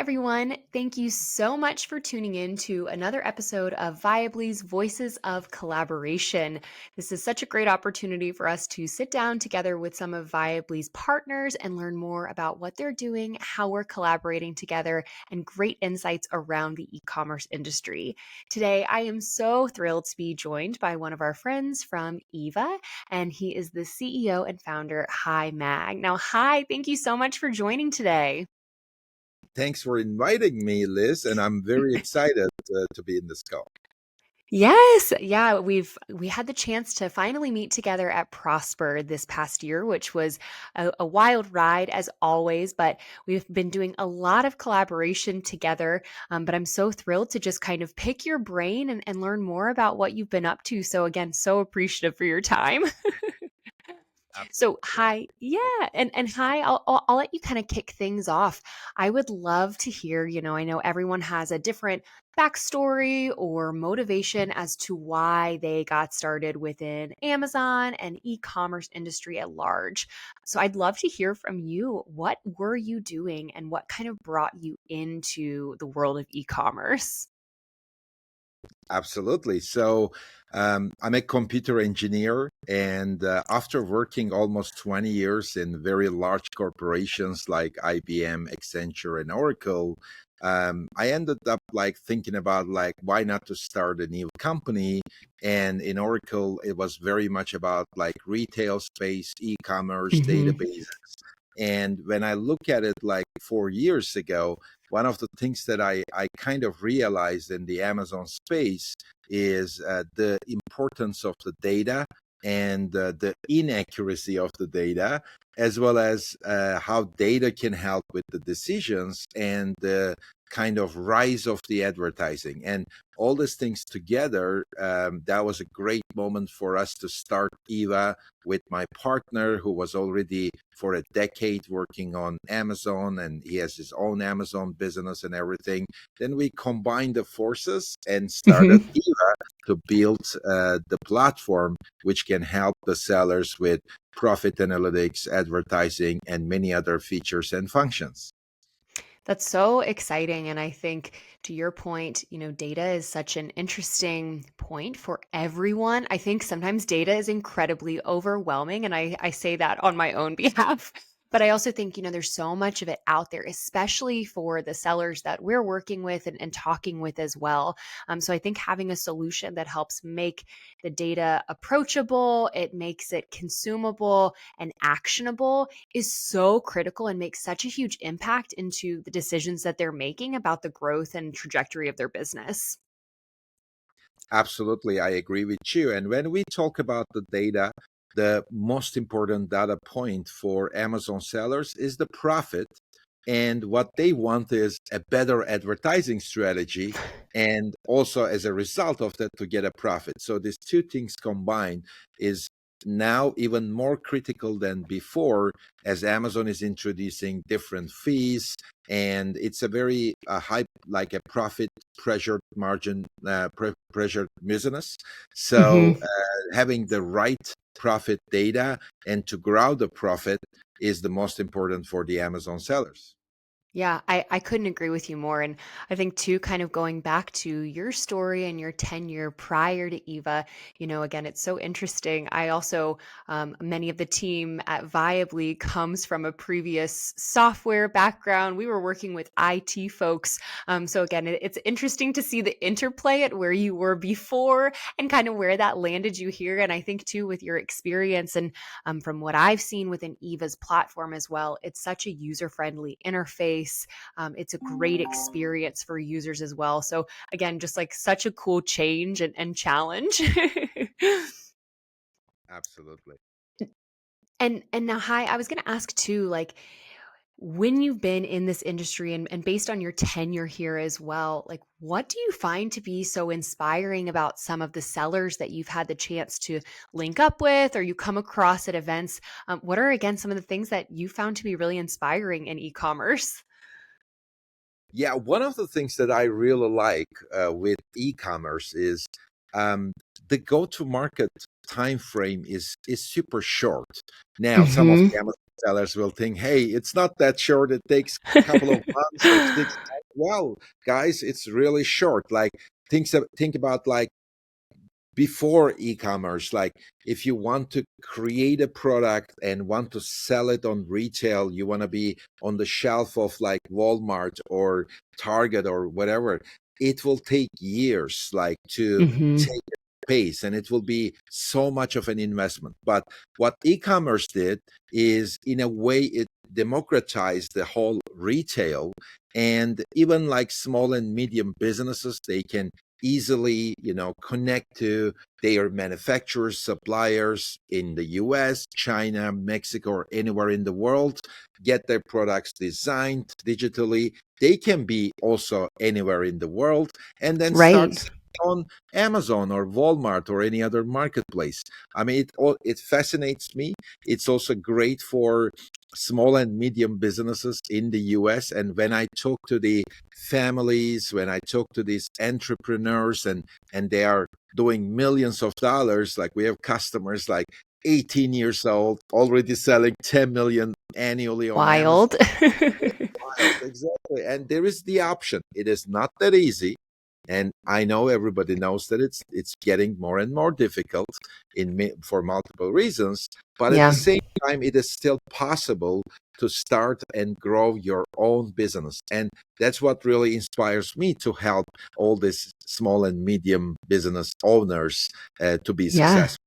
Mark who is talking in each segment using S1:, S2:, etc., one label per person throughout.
S1: everyone. Thank you so much for tuning in to another episode of Viably's Voices of Collaboration. This is such a great opportunity for us to sit down together with some of Viably's partners and learn more about what they're doing, how we're collaborating together, and great insights around the e-commerce industry. Today, I am so thrilled to be joined by one of our friends from EVA, and he is the CEO and founder, Hi Mag. Now, Hi, thank you so much for joining today.
S2: Thanks for inviting me, Liz, and I'm very excited to be in this call.
S1: Yes. Yeah, we had the chance to finally meet together at Prosper this past year, which was a wild ride as always, but we've been doing a lot of collaboration together. But I'm so thrilled to just kind of pick your brain and learn more about what you've been up to. So again, so appreciative for your time. So
S2: Absolutely.
S1: hi, yeah, and hi. I'll let you kind of kick things off. I would love to hear. I know everyone has a different backstory or motivation as to why they got started within Amazon and e-commerce industry at large. So I'd love to hear from you. What were you doing, and what kind of brought you into the world of e-commerce?
S2: Absolutely. So I'm a computer engineer, and after working almost 20 years in very large corporations like IBM, Accenture, and Oracle, I ended up like thinking about like why not to start a new company. And in Oracle, it was very much about like retail space, e-commerce,
S1: Hmm.
S2: databases. And when I look at it like 4 years ago, one of the things that I kind of realized in the Amazon space is the importance of the data and the inaccuracy of the data, as well as how data can help with the decisions and the kind of rise of the advertising. And all these things together, that was a great moment for us to start EVA with my partner, who was already for a decade working on Amazon, and he has his own Amazon business and everything. Then we combined the forces and started
S1: Hmm.
S2: EVA to build the platform which can help the sellers with profit analytics, advertising, and many other features and functions.
S1: That's so exciting. And I think to your point, data is such an interesting point for everyone. I think sometimes data is incredibly overwhelming. And I say that on my own behalf. But I also think, there's so much of it out there, especially for the sellers that we're working with and talking with as well. So I think having a solution that helps make the data approachable, it makes it consumable and actionable is so critical and makes such a huge impact into the decisions that they're making about the growth and trajectory of their business.
S2: Absolutely, I agree with you. And when we talk about the data, the most important data point for Amazon sellers is the profit. And what they want is a better advertising strategy. And also, as a result of that, to get a profit. So, these two things combined is now even more critical than before, as Amazon is introducing different fees. And it's a very high, like a profit pressured margin, pressured business. So,
S1: Hmm.
S2: having the right profit data and to grow the profit is the most important for the Amazon sellers.
S1: Yeah, I couldn't agree with you more. And I think, too, kind of going back to your story and your tenure prior to EVA, again, it's so interesting. I also, many of the team at Viably comes from a previous software background. We were working with IT folks. So, again, it's interesting to see the interplay at where you were before and kind of where that landed you here. And I think, too, with your experience and from what I've seen within EVA's platform as well, it's such a user friendly interface. It's a great experience for users as well. So, again, just like such a cool change and challenge.
S2: Absolutely.
S1: And now, hi, I was going to ask too, like, when you've been in this industry and based on your tenure here as well, like, what do you find to be so inspiring about some of the sellers that you've had the chance to link up with or you come across at events? What are, again, some of the things that you found to be really inspiring in e-commerce?
S2: Yeah, one of the things that I really like with e-commerce is um, the go-to-market time frame is super short. Now, some of the
S1: Hmm.
S2: sellers will think, hey, it's not that short. It takes a couple of months or 6 months. Well, guys, it's really short. Like think about like before e-commerce, like if you want to create a product and want to sell it on retail, you want to be on the shelf of like Walmart or Target or whatever, it will take years like to
S1: Hmm.
S2: take a pace, and it will be so much of an investment. But what e-commerce did is, in a way, it democratized the whole retail, and even like small and medium businesses, they can easily, connect to their manufacturers, suppliers in the US, China, Mexico, or anywhere in the world, get their products designed digitally. They can be also anywhere in the world, and then start
S1: Right.
S2: selling on Amazon or Walmart or any other marketplace. I mean, it fascinates me. It's also great for small and medium businesses in the US. And when I talk to the families, when I talk to these entrepreneurs, and they are doing millions of dollars, like we have customers like 18 years old already selling 10 million annually on Amazon.
S1: Wild.
S2: Wild, exactly. And there is the option. It is not that easy. And I know everybody knows that it's getting more and more difficult for multiple reasons. But at the
S1: Yeah.
S2: same time, it is still possible to start and grow your own business. And that's what really inspires me to help all these small and medium business owners to be
S1: Yeah.
S2: successful.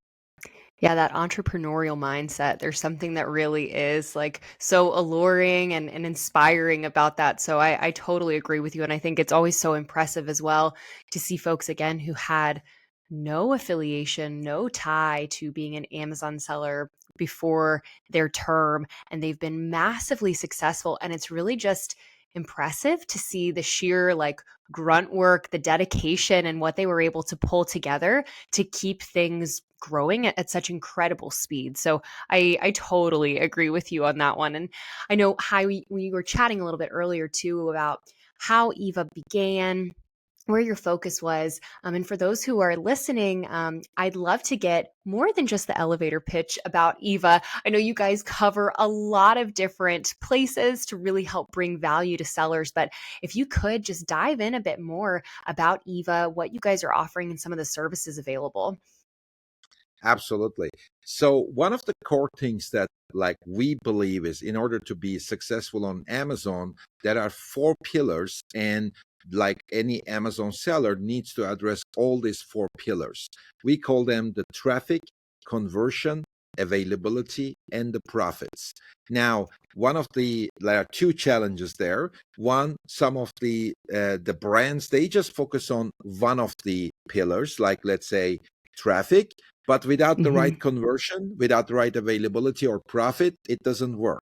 S1: Yeah, that entrepreneurial mindset. There's something that really is like so alluring and inspiring about that. So I totally agree with you. And I think it's always so impressive as well to see folks again who had no affiliation, no tie to being an Amazon seller before their term. And they've been massively successful. And it's really just impressive to see the sheer like grunt work, the dedication, and what they were able to pull together to keep things growing at such incredible speed. So I totally agree with you on that one. And I know how we were chatting a little bit earlier too about how Eva began, where your focus was. And for those who are listening, I'd love to get more than just the elevator pitch about Eva. I know you guys cover a lot of different places to really help bring value to sellers, but if you could just dive in a bit more about Eva, what you guys are offering, and some of the services available.
S2: Absolutely. So one of the core things that like we believe is, in order to be successful on Amazon, there are four pillars, and like any Amazon seller needs to address all these four pillars. We call them the traffic, conversion, availability, and the profits. Now, there are two challenges there. One, some of the brands, they just focus on one of the pillars, like let's say traffic, but without the
S1: Hmm.
S2: right conversion, without the right availability or profit, it doesn't work.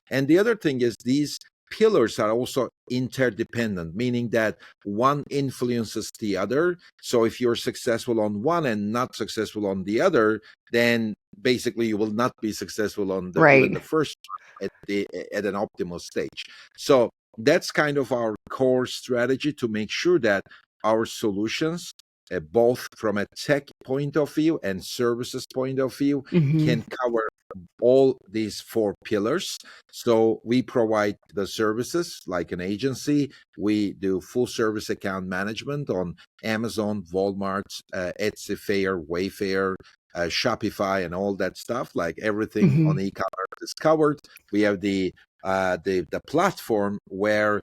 S2: And the other thing is, these pillars are also interdependent, meaning that one influences the other. So if you're successful on one and not successful on the other, then basically you will not be successful on the even
S1: Right.
S2: the first at an optimal stage. So that's kind of our core strategy, to make sure that our solutions, both from a tech point of view and services point of view,
S1: Hmm.
S2: can cover all these four pillars. So we provide the services like an agency. We do full service account management on Amazon, Walmart, Etsy, Fair, Wayfair, Shopify, and all that stuff. Like everything
S1: Hmm.
S2: on e-commerce is covered. We have the platform where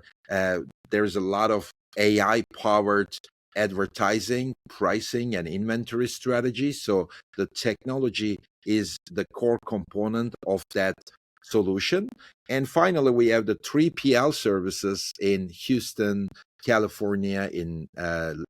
S2: there's a lot of AI powered advertising, pricing, and inventory strategy. So the technology is the core component of that solution. And finally, we have the 3PL services in Houston, California, in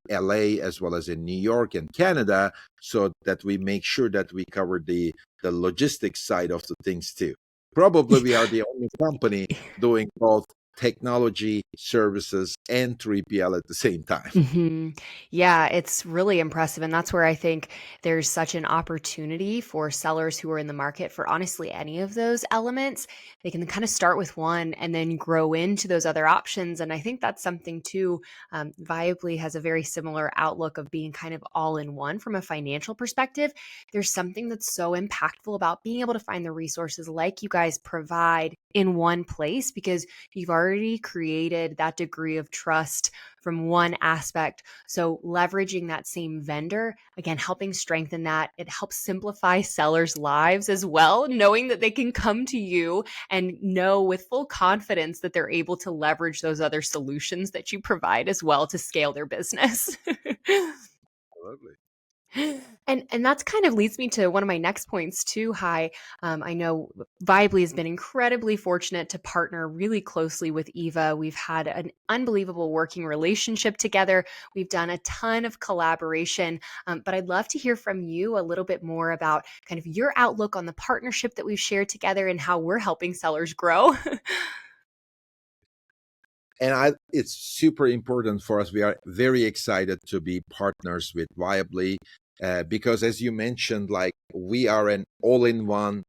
S2: LA, as well as in New York and Canada, so that we make sure that we cover the logistics side of the things too. Probably we are the only company doing both technology, services, and 3PL at the same time.
S1: Yeah, it's really impressive. And that's where I think there's such an opportunity for sellers who are in the market for honestly any of those elements. They can kind of start with one and then grow into those other options. And I think that's something too. Viably has a very similar outlook of being kind of all in one from a financial perspective. There's something that's so impactful about being able to find the resources like you guys provide in one place because you've already created that degree of trust from one aspect. So leveraging that same vendor, again, helping strengthen that, it helps simplify sellers' lives as well, knowing that they can come to you and know with full confidence that they're able to leverage those other solutions that you provide as well to scale their business.
S2: Absolutely.
S1: And that's kind of leads me to one of my next points too. Hi, I know Viably has been incredibly fortunate to partner really closely with EVA. We've had an unbelievable working relationship together. We've done a ton of collaboration, but I'd love to hear from you a little bit more about kind of your outlook on the partnership that we've shared together and how we're helping sellers grow.
S2: And it's super important for us. We are very excited to be partners with Viably because, as you mentioned, like we are an all-in-one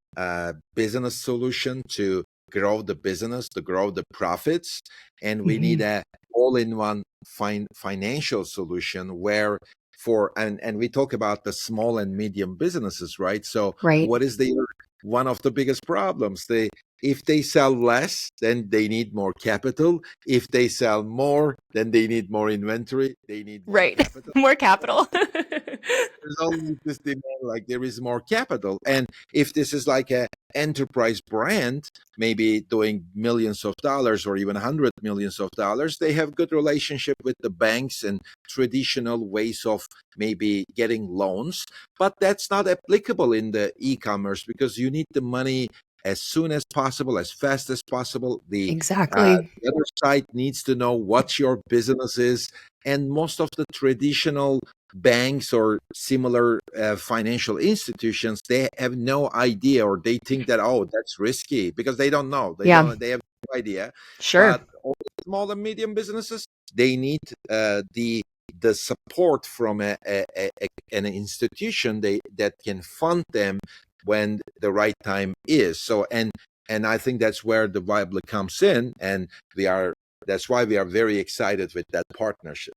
S2: business solution to grow the business, to grow the profits, and we need
S1: Mhm.
S2: a all-in-one financial solution where and we talk about the small and medium businesses, right? So
S1: Right.
S2: what is the one of the biggest problems? If they sell less, then they need more capital. If they sell more, then they need more inventory. They need more
S1: Right.
S2: capital.
S1: More capital.
S2: There's always this demand, like there is more capital. And if this is like a enterprise brand, maybe doing millions of dollars or even hundred millions of dollars, they have good relationship with the banks and traditional ways of maybe getting loans. But that's not applicable in the e-commerce because you need the money as soon as possible, as fast as possible.
S1: Exactly.
S2: The other side needs to know what your business is. And most of the traditional banks or similar financial institutions, they have no idea, or they think that, oh, that's risky, because they don't know.
S1: Yeah,
S2: They have no idea.
S1: sure.
S2: But all the small and medium businesses, they need the support from an institution that can fund them when the right time is. So and I think that's where the Viably comes in, and that's why we are very excited with that partnership.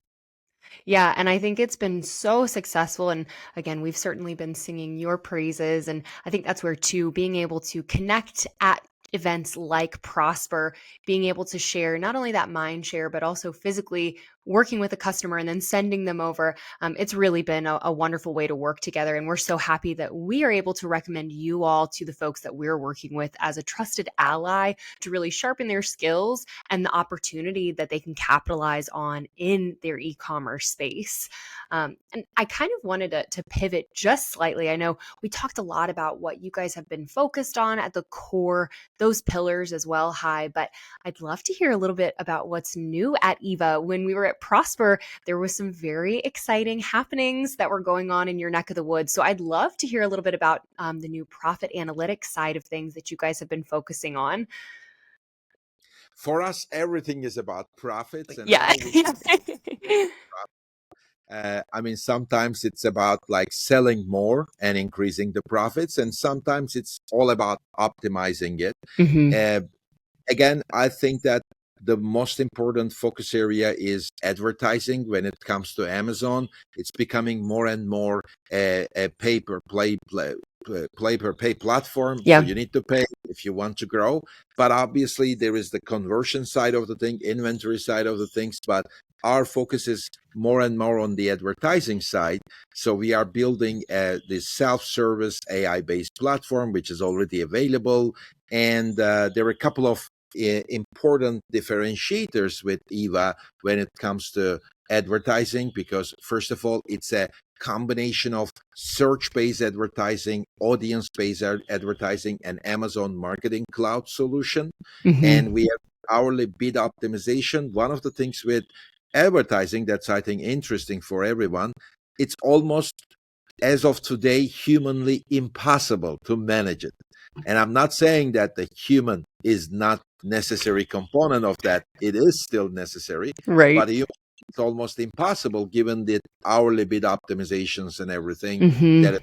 S1: Yeah, and I think it's been so successful. And again, we've certainly been singing your praises. And I think that's where, too, being able to connect at events like Prosper, being able to share not only that mind share, but also physically working with a customer and then sending them over. It's really been a wonderful way to work together. And we're so happy that we are able to recommend you all to the folks that we're working with as a trusted ally to really sharpen their skills and the opportunity that they can capitalize on in their e-commerce space. And I kind of wanted to pivot just slightly. I know we talked a lot about what you guys have been focused on at the core, those pillars as well, Hi, but I'd love to hear a little bit about what's new at EVA. When we were at Prosper, there was some very exciting happenings that were going on in your neck of the woods. So I'd love to hear a little bit about the new profit analytics side of things that you guys have been focusing on.
S2: For us, everything is about profits, and
S1: Yeah.
S2: how we I mean, sometimes it's about like selling more and increasing the profits, and sometimes it's all about optimizing it.
S1: Hmm.
S2: Uh, Again, I think that the most important focus area is advertising when it comes to Amazon. It's becoming more and more a pay per play per pay platform. So
S1: Yeah.
S2: you need to pay if you want to grow. But obviously, there is the conversion side of the thing, inventory side of the things. But our focus is more and more on the advertising side. So we are building this self-service AI-based platform, which is already available. And there are a couple of important differentiators with EVA when it comes to advertising, because first of all, it's a combination of search-based advertising, audience-based advertising, and Amazon Marketing Cloud solution. And
S1: Hmm.
S2: we have hourly bid optimization. One of the things with advertising that's, I think, interesting for everyone, it's almost, as of today, humanly impossible to manage it. And I'm not saying that the human is not necessary component of that. It is still necessary,
S1: Right.
S2: but it's almost impossible given the hourly bid optimizations and everything that
S1: Mhm.
S2: is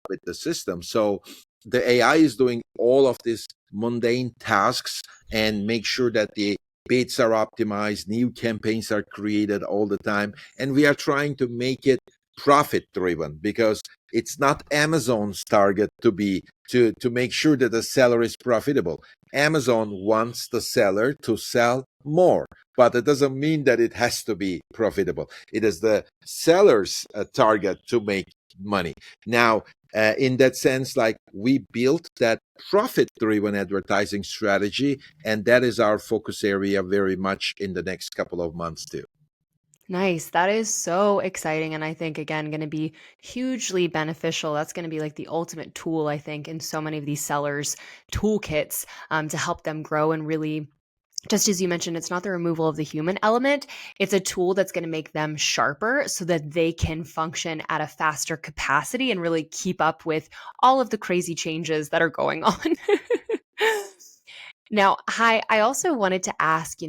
S2: with the system. So the AI is doing all of these mundane tasks and make sure that the bids are optimized, new campaigns are created all the time, and we are trying to make it profit driven because it's not Amazon's target to make sure that the seller is profitable. Amazon wants the seller to sell more, but it doesn't mean that it has to be profitable. It is the seller's target to make money. Now, in that sense, like we built that profit driven advertising strategy, and that is our focus area very much in the next couple of months, too.
S1: Nice. That is so exciting. And I think, again, going to be hugely beneficial. That's going to be like the ultimate tool, I think, in so many of these sellers' toolkits to help them grow and really. Just as you mentioned, it's not the removal of the human element. It's a tool that's going to make them sharper so that they can function at a faster capacity and really keep up with all of the crazy changes that are going on. Now, hi, I also wanted to ask,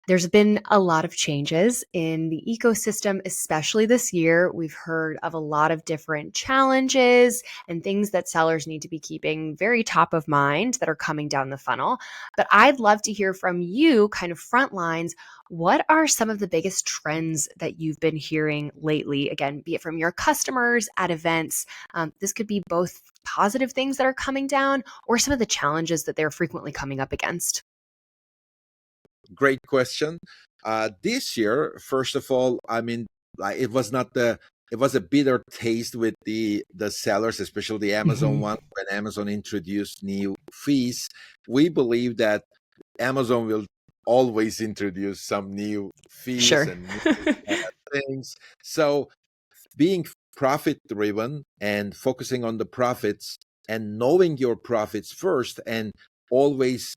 S1: there's been a lot of changes in the ecosystem, especially this year. We've heard of a lot of different challenges and things that sellers need to be keeping very top of mind that are coming down the funnel. But I'd love to hear from you, kind of front lines. What are some of the biggest trends that you've been hearing lately? Again, be it from your customers at events. This could be both positive things that are coming down or some of the challenges that they're frequently coming up against.
S2: Great question. This year, first of all, I mean, like it was a bitter taste with the sellers, especially the Amazon
S1: Mhm.
S2: one, when Amazon introduced new fees. We believe that Amazon will always introduce some new fees
S1: Sure.
S2: and new things. So being profit driven and focusing on the profits and knowing your profits first and always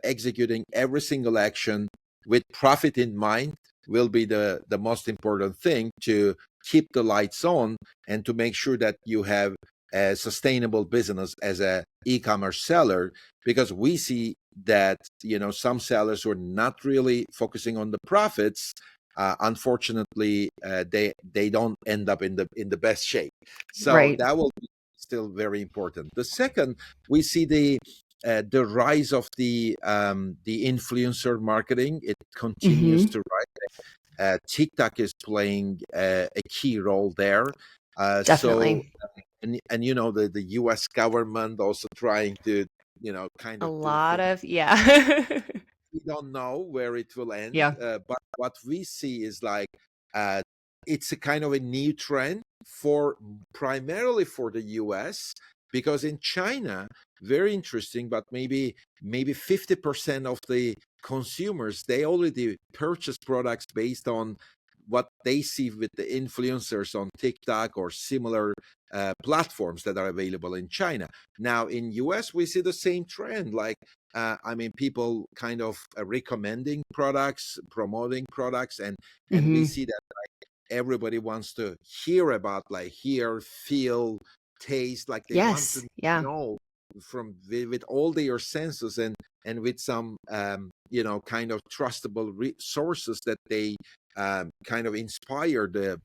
S2: executing every single action with profit in mind will be the most important thing to keep the lights on and to make sure that you have a sustainable business as a e-commerce seller, because we see that some sellers who are not really focusing on the profits, unfortunately, they don't end up in the best shape. So
S1: Right.
S2: that will be still very important. The second, we see the rise of the influencer marketing. It continues
S1: Mhm.
S2: to rise. TikTok is playing a key role there. So
S1: Definitely.
S2: and the U.S. government also trying to kind
S1: A
S2: of do
S1: lot
S2: things.
S1: of yeah.
S2: We don't know where it will end,
S1: Yeah.
S2: but what we see is like uh, it's a kind of a new trend for primarily for the US, because in China, very interesting, but maybe 50% of the consumers, they already purchase products based on what they see with the influencers on TikTok or similar platforms that are available in China. Now in US, we see the same trend. Like I mean, people kind of recommending products, promoting products, and we
S1: Mhm.
S2: see that everybody wants to hear about, like, hear, feel, taste, like they want to
S1: Yes. Yeah.
S2: know from with all their senses, and with some kind of trustable sources that they kind of inspire the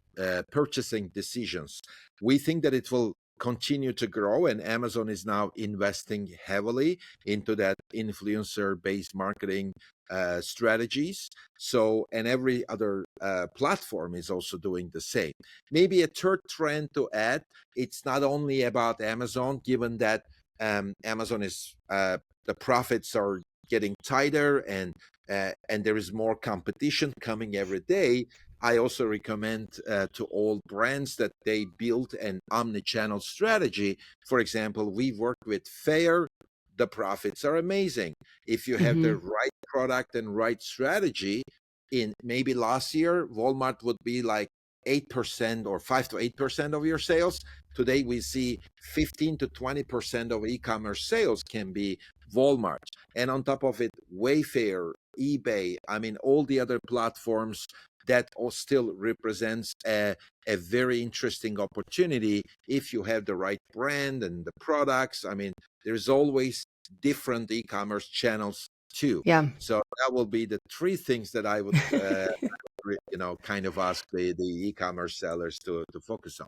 S2: purchasing decisions. We think that it will continue to grow, and Amazon is now investing heavily into that influencer based marketing strategies. So, and every other platform is also doing the same. Maybe a third trend to add, it's not only about Amazon, given that Amazon is the profits are getting tighter, and there is more competition coming every day. I also recommend to all brands that they build an omni-channel strategy. For example, we work with Fair. The profits are amazing. If you have the
S1: Mhm.
S2: right product and right strategy, in maybe last year, Walmart would be like 8% or 5 to 8% of your sales. Today, we see 15 to 20% of e-commerce sales can be Walmart. And on top of it, Wayfair, eBay, I mean, all the other platforms that all still represents a very interesting opportunity if you have the right brand and the products. I mean, there's always different e-commerce channels too.
S1: Yeah.
S2: So that will be the three things that I would, kind of ask the e-commerce sellers to focus on.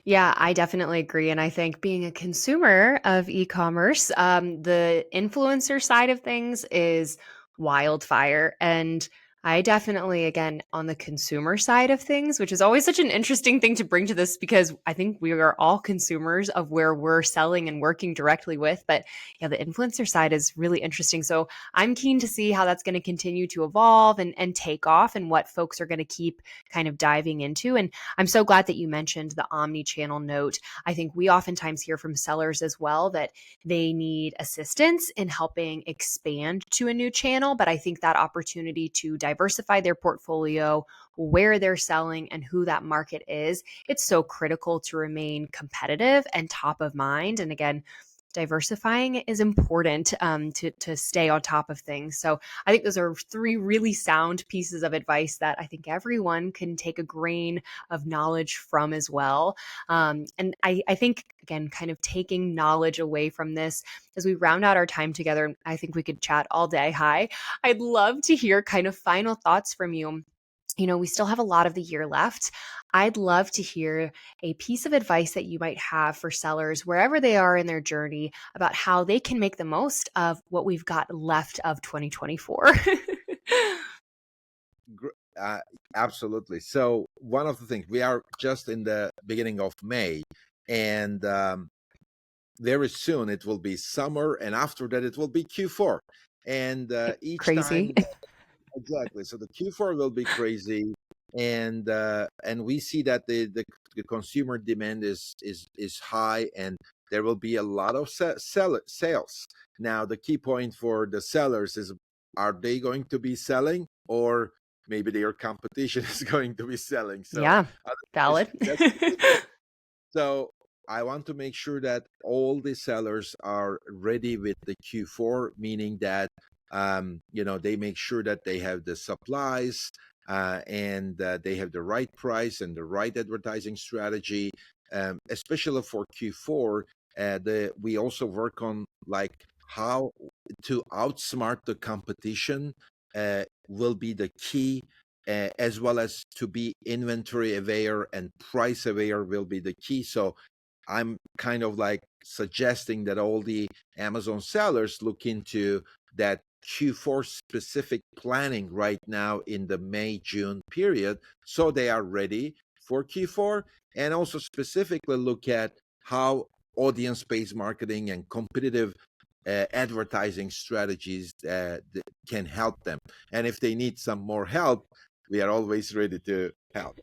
S1: Yeah, I definitely agree. And I think being a consumer of e-commerce, the influencer side of things is wildfire. And I definitely, again, on the consumer side of things, which is always such an interesting thing to bring to this because I think we are all consumers of where we're selling and working directly with. But yeah, the influencer side is really interesting. So I'm keen to see how that's going to continue to evolve and take off and what folks are going to keep kind of diving into. And I'm so glad that you mentioned the omni-channel note. I think we oftentimes hear from sellers as well that they need assistance in helping expand to a new channel, but I think that opportunity to diversify their portfolio, where they're selling and who that market is, it's so critical to remain competitive and top of mind. And again, diversifying is important to stay on top of things. So I think those are three really sound pieces of advice that I think everyone can take a grain of knowledge from as well. And I think, again, kind of taking knowledge away from this as we round out our time together, I think we could chat all day. Hi. I'd love to hear kind of final thoughts from you. We still have a lot of the year left. I'd love to hear a piece of advice that you might have for sellers wherever they are in their journey about how they can make the most of what we've got left of 2024.
S2: Gr- Uh, Absolutely. So one of the things, we are just in the beginning of May, and very soon it will be summer, and after that it will be Q4. And each
S1: Crazy.
S2: time, exactly. So the Q4 will be crazy, and we see that the consumer demand is high, and there will be a lot of sales. Now, the key point for the sellers is: are they going to be selling, or maybe their competition is going to be selling? So
S1: Yeah,
S2: otherwise,
S1: valid.
S2: that's so I want to make sure that all the sellers are ready with the Q4, meaning that they make sure that they have the supplies, and they have the right price and the right advertising strategy, especially for Q4. We also work on like how to outsmart the competition will be the key, as well as to be inventory aware and price aware will be the key. So I'm kind of like suggesting that all the Amazon sellers look into that Q4 specific planning right now in the May June period, so they are ready for Q4, and also specifically look at how audience based marketing and competitive advertising strategies can help them. And if they need some more help, we are always ready to help.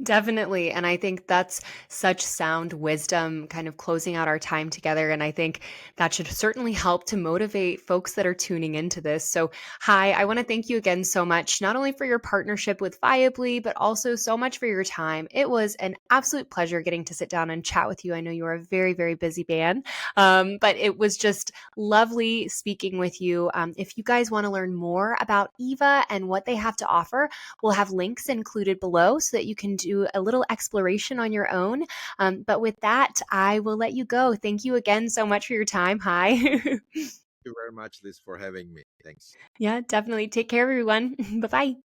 S1: Definitely. And I think that's such sound wisdom, kind of closing out our time together. And I think that should certainly help to motivate folks that are tuning into this. So, hi, I want to thank you again so much, not only for your partnership with Viably, but also so much for your time. It was an absolute pleasure getting to sit down and chat with you. I know you are a very, very busy man, but it was just lovely speaking with you. If you guys want to learn more about EVA and what they have to offer, we'll have links included below so that you can do a little exploration on your own. But with that, I will let you go. Thank you again so much for your time. Hi.
S2: Thank you very much, Liz, for having me. Thanks.
S1: Yeah, definitely. Take care, everyone. Bye bye.